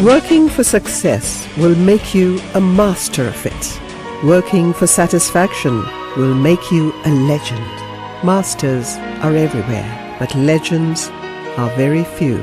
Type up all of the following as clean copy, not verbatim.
Working for success will make you a master of it. Working for satisfaction will make you a legend. Masters are everywhere, but legends are very few.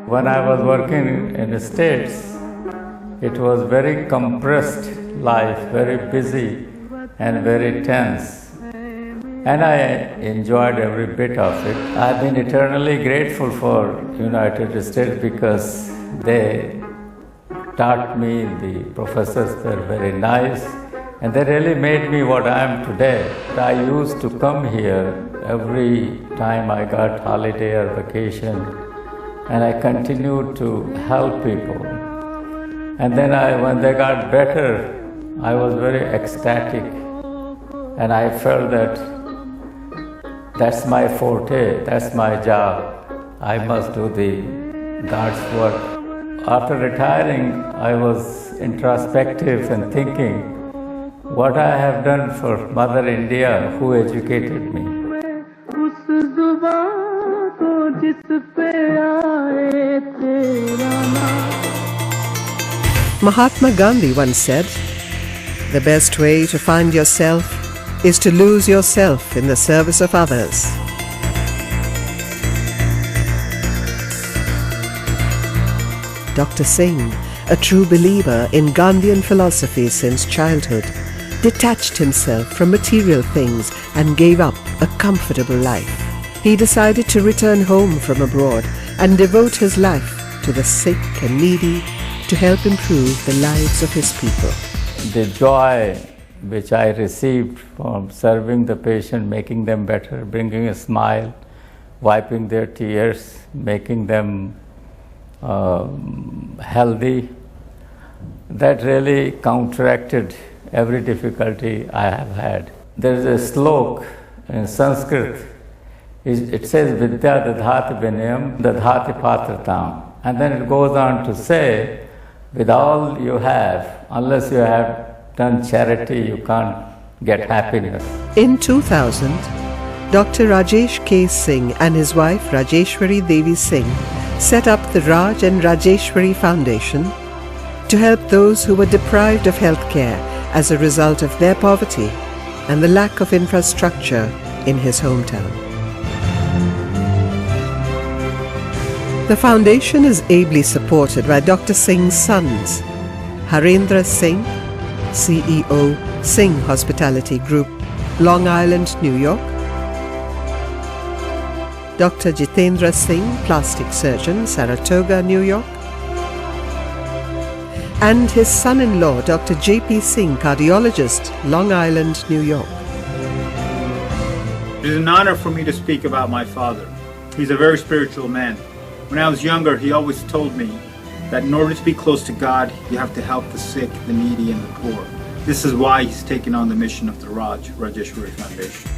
When I was working in the States, it was very compressed life, very busy and very tense. And I enjoyed every bit of it. I've been eternally grateful for United States because they taught me, the professors were very nice, and they really made me what I am today. I used to come here every time I got holiday or vacation, and I continued to help people. And then when they got better, I was very ecstatic, and I felt that that's my forte, that's my job. I must do the God's work. After retiring, I was introspective and thinking what I have done for Mother India, who educated me. Mahatma Gandhi once said, "The best way to find yourself is to lose yourself in the service of others." Dr. Singh, a true believer in Gandhian philosophy since childhood, detached himself from material things and gave up a comfortable life. He decided to return home from abroad and devote his life to the sick and needy to help improve the lives of his people. The joy which I received from serving the patient, making them better, bringing a smile, wiping their tears, making them healthy, that really counteracted every difficulty I have had. There is a slok in Sanskrit. It says, "Vidya dadhati vinayam dadhati patratam." And then it goes on to say, with all you have, unless you have done charity, you can't get happiness. In 2000, Dr. Rajesh K. Singh and his wife Rajeshwari Devi Singh set up the Raj and Rajeshwari Foundation to help those who were deprived of health care as a result of their poverty and the lack of infrastructure in his hometown. The foundation is ably supported by Dr. Singh's sons, Harendra Singh, CEO, Singh Hospitality Group, Long Island, New York; Dr. Jitendra Singh, plastic surgeon, Saratoga, New York; and his son-in-law, Dr. J.P. Singh, cardiologist, Long Island, New York. It is an honor for me to speak about my father. He's a very spiritual man. When I was younger, he always told me that in order to be close to God, you have to help the sick, the needy, and the poor. This is why he's taken on the mission of the Rajeshwari Foundation.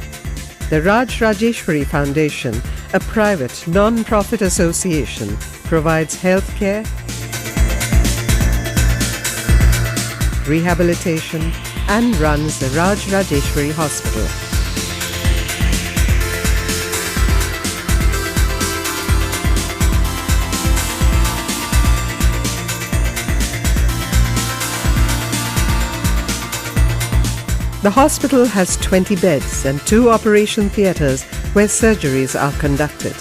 The Rajeshwari Foundation, a private, non-profit association, provides healthcare, rehabilitation, and runs the Rajeshwari Hospital. The hospital has 20 beds and 2 operation theatres where surgeries are conducted.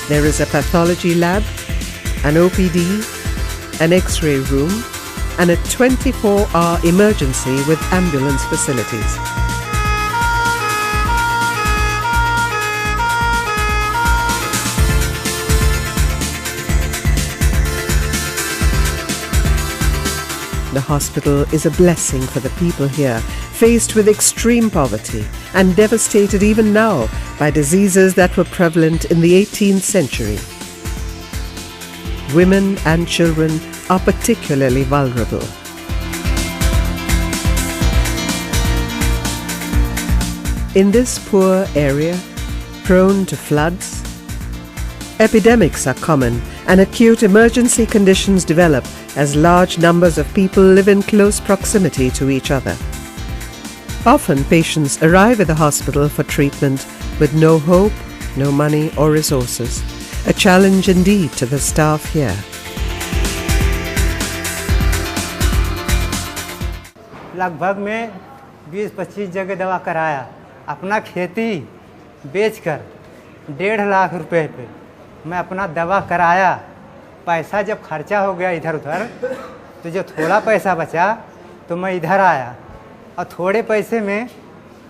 There is a pathology lab, an OPD, an X-ray room, and a 24-hour emergency with ambulance facilities. The hospital is a blessing for the people here, faced with extreme poverty and devastated even now by diseases that were prevalent in the 18th century. Women and children are particularly vulnerable. In this poor area, prone to floods, epidemics are common and acute emergency conditions develop as large numbers of people live in close proximity to each other. Often patients arrive at the hospital for treatment with no hope, no money or resources, a challenge indeed to the staff here. लगभग में 20-25 जगह दवा कराया, अपना खेती बेचकर 1.5 लाख रुपए पे मैं अपना दवा कराया। पैसा जब खर्चा हो गया इधर उधर, तो जो थोड़ा पैसा बचा तो मैं इधर आया और थोड़े पैसे में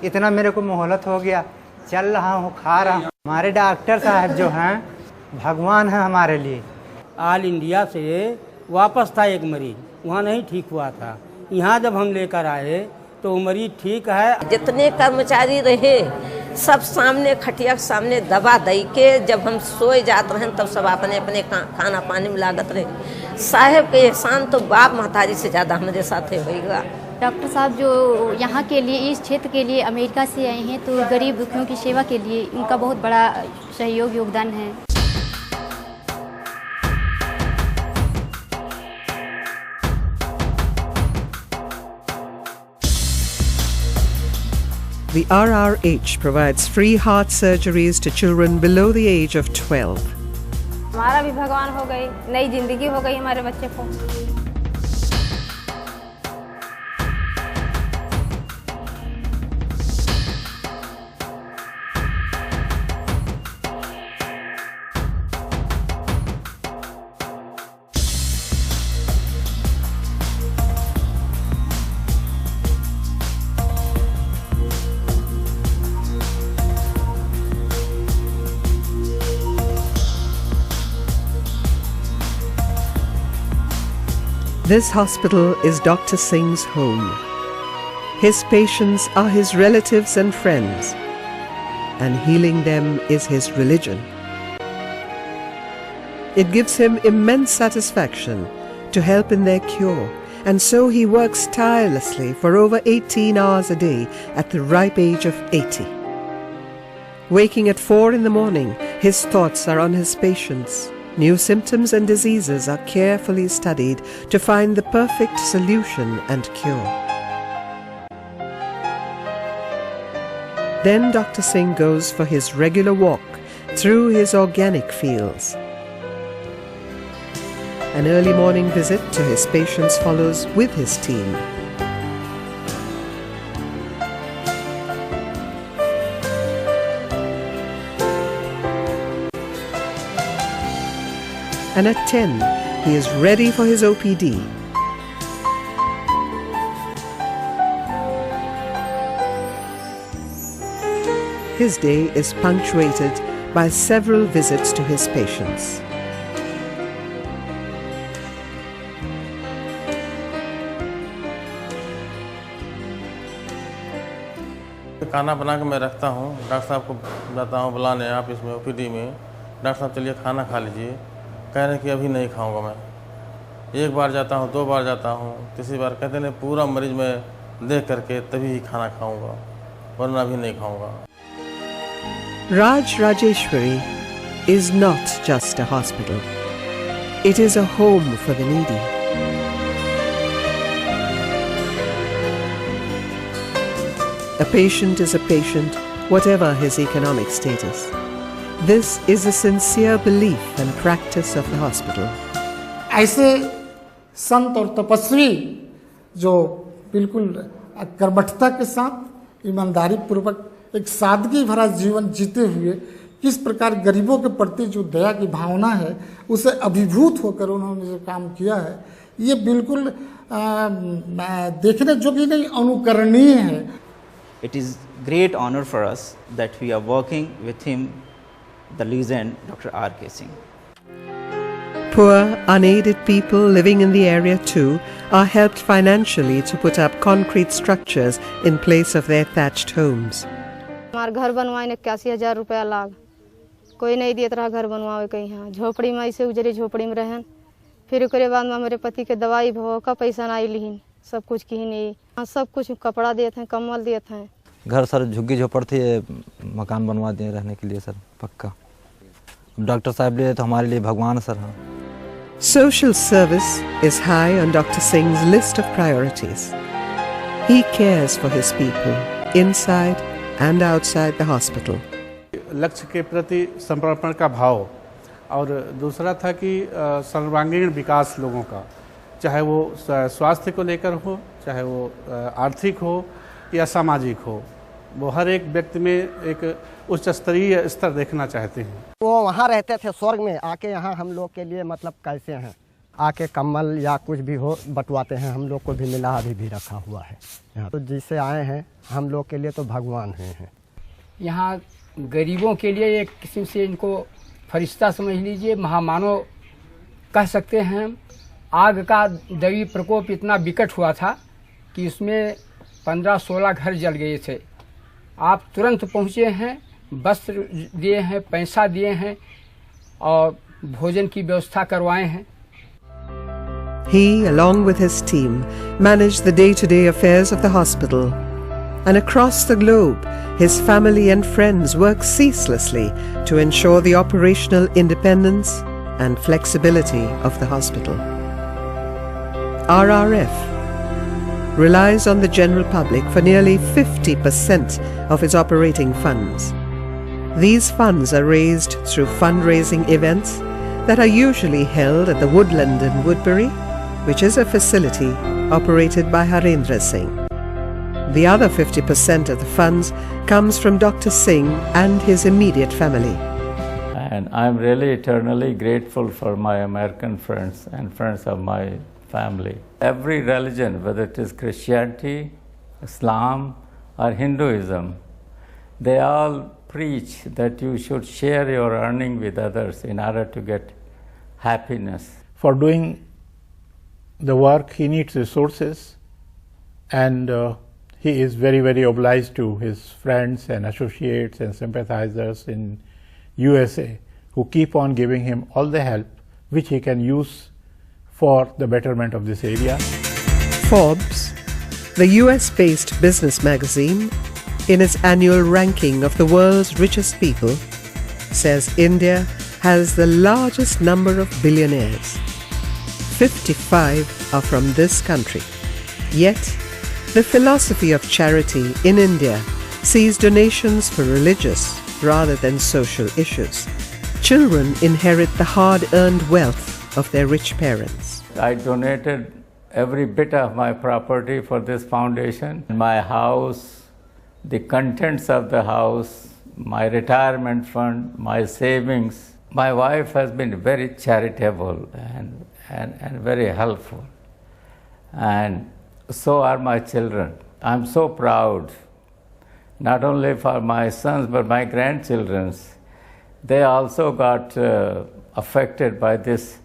इतना मेरे को मोहलत हो गया, चल रहा हूँ, खा रहा हूँ। हमारे डॉक्टर साहब जो हैं भगवान हैं हमारे लिए। ऑल इंडिया से वापस था एक मरीज, वहाँ नहीं ठीक हुआ था, यहाँ जब हम लेकर आए तो मरीज ठीक है। जितने कर्मचारी रहे सब सामने खटिया के सामने दवा दई के जब हम सोए जाते रहे तब सब अपने अपने खाना पानी में लागत रहे। साहेब के एहसान तो बाप महतारी से ज़्यादा हमारे साथ होगा। डॉक्टर साहब जो यहाँ के लिए, इस क्षेत्र के लिए अमेरिका से आए हैं, तो गरीब दुखियों की सेवा के लिए उनका बहुत बड़ा सहयोग योगदान है। The RRH provides free heart surgeries to children below the age of 12. हमारा भी भगवान हो गई, नई जिंदगी हो गई हमारे बच्चे को। This hospital is Dr. Singh's home. His patients are his relatives and friends, and healing them is his religion. It gives him immense satisfaction to help in their cure, and so he works tirelessly for over 18 hours a day at the ripe age of 80. Waking at 4 in the morning, his thoughts are on his patients. New symptoms and diseases are carefully studied to find the perfect solution and cure. Then Dr. Singh goes for his regular walk through his organic fields. An early morning visit to his patients follows with his team. And at 10, he is ready for his OPD. His day is punctuated by several visits to his patients. खाना बना के मैं रखता हूँ, doctor साहब को जाता हूँ बुलाने, आप इसमें ओपीडी में, डॉक्टर साहब चलिए खाना खा लीजिए, कह रहे हैं कि अभी नहीं खाऊंगा मैं। एक बार जाता हूँ, 2 बार जाता हूँ, तीसरी बार कहते हैं पूरा मरीज मैं देख करके तभी ही खाना खाऊंगा, वरना अभी नहीं खाऊंगा। Rajeshwari is not just a hospital. It is a home for the needy. A patient is a patient, whatever his economic status. This is a sincere belief and practice of the hospital. ऐसे संत और तपस्वी जो बिल्कुल कर्मठता के साथ ईमानदारी पूर्वक एक सादगी भरा जीवन जीते हुए किस प्रकार गरीबों के प्रति जो दया की भावना है उसे अभिभूत होकर उन्होंने जो काम किया है, ये बिल्कुल देखने जोगी नहीं, अनुकरणीय है। It is great honor for us that we are working with him, the legend Dr. R.K. Singh. Poor, unaided people living in the area too are helped financially to put up concrete structures in place of their thatched homes. हमारे घर बनवाए 81,000 रुपया लाग, कोई नहीं देता रहा घर बनवावे कहीं। हाँ, झोपड़ी में ऐसे उजरी झोपड़ी में रहन, फिर उसके बाद में हमारे पति के दवाई भो का पैसा नहीं लीन, सब कुछ की नहीं। हाँ, सब कुछ कपड़ा देते हैं, कम्बल देते हैं। घर सर झुग्गी झोपड़ थी, मकान बनवा दिए रहने के लिए सर पक्का। डॉक्टर साहब लिए तो हमारे लिए भगवान सर हैं। Social service is high on Dr. Singh's list of priorities. He cares for his people inside and outside the hospital. लक्ष्य के प्रति समर्पण का भाव, और दूसरा था कि सर्वांगीण विकास लोगों का, चाहे वो स्वास्थ्य को लेकर हो, चाहे वो आर्थिक हो या सामाजिक हो, वो हर एक व्यक्ति में एक उच्च स्तरीय स्तर देखना चाहते हैं। वो वहाँ रहते थे स्वर्ग में, आके यहाँ हम लोग के लिए मतलब कैसे हैं, आके कम्बल या कुछ भी हो बंटवाते हैं, हम लोग को भी मिला, अभी भी रखा हुआ है यहाँ। तो जिससे आए हैं हम लोग के लिए तो भगवान हैं। यहाँ गरीबों के लिए एक किस्म से इनको फरिश्ता समझ लीजिए, महामानव कह सकते हैं। आग का दैवीय प्रकोप इतना विकट हुआ था कि उसमें 15-16 घर जल गए थे। आप तुरंत पहुँचे हैं, वस्त्र दिए हैं, पैसा दिए हैं और भोजन की व्यवस्था करवाए हैं। He, along with his team, managed the day-to-day affairs of the hospital. And across the globe, his family and friends work ceaselessly to ensure the operational independence and flexibility of the hospital. RRF relies on the general public for nearly 50% of its operating funds. These funds are raised through fundraising events that are usually held at the Woodland in Woodbury, which is a facility operated by Harendra Singh. The other 50% of the funds comes from Dr. Singh and his immediate family. And I'm really eternally grateful for my American friends and friends of my family. Every religion, whether it is Christianity, Islam, or Hinduism, they all preach that you should share your earning with others in order to get happiness. For doing the work, he needs resources, and he is very, very obliged to his friends and associates and sympathizers in USA who keep on giving him all the help which he can use for the betterment of this area. Forbes, the US-based business magazine, in its annual ranking of the world's richest people, says India has the largest number of billionaires. 55 are from this country. Yet, the philosophy of charity in India sees donations for religious rather than social issues. Children inherit the hard-earned wealth of their rich parents. I donated every bit of my property for this foundation. My house, the contents of the house, my retirement fund, my savings. My wife has been very charitable and very helpful. And so are my children. I'm so proud, not only for my sons, but my grandchildren. They also got affected by this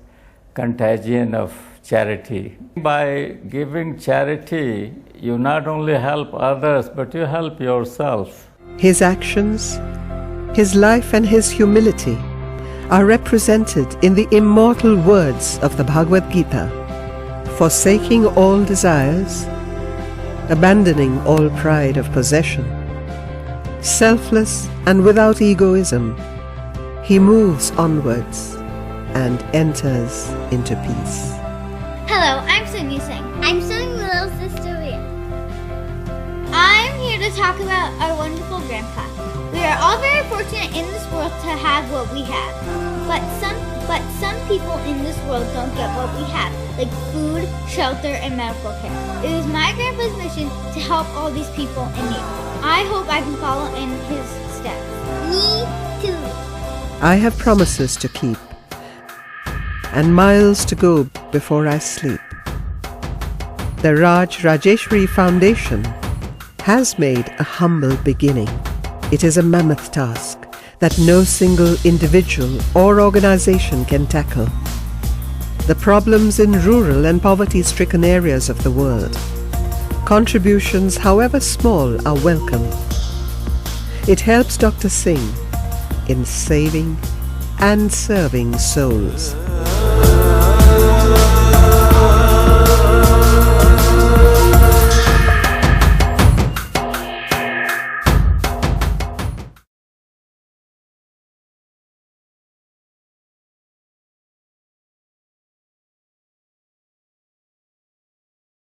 contagion of charity. By giving charity, you not only help others, but you help yourself. His actions, his life and his humility are represented in the immortal words of the Bhagavad Gita. Forsaking all desires, abandoning all pride of possession, selfless and without egoism, he moves onwards and enters into peace. Hello, I'm Sunny Singh. I'm Sunny's little sister Leah. I'm here to talk about our wonderful grandpa. We are all very fortunate in this world to have what we have. But some people in this world don't get what we have, like food, shelter, and medical care. It is my grandpa's mission to help all these people in need. I hope I can follow in his steps. Me too. I have promises to keep and miles to go before I sleep. The Rajeshwari Foundation has made a humble beginning. It is a mammoth task that no single individual or organization can tackle. The problems in rural and poverty-stricken areas of the world. Contributions, however small, are welcome. It helps Dr. Singh in saving and serving souls.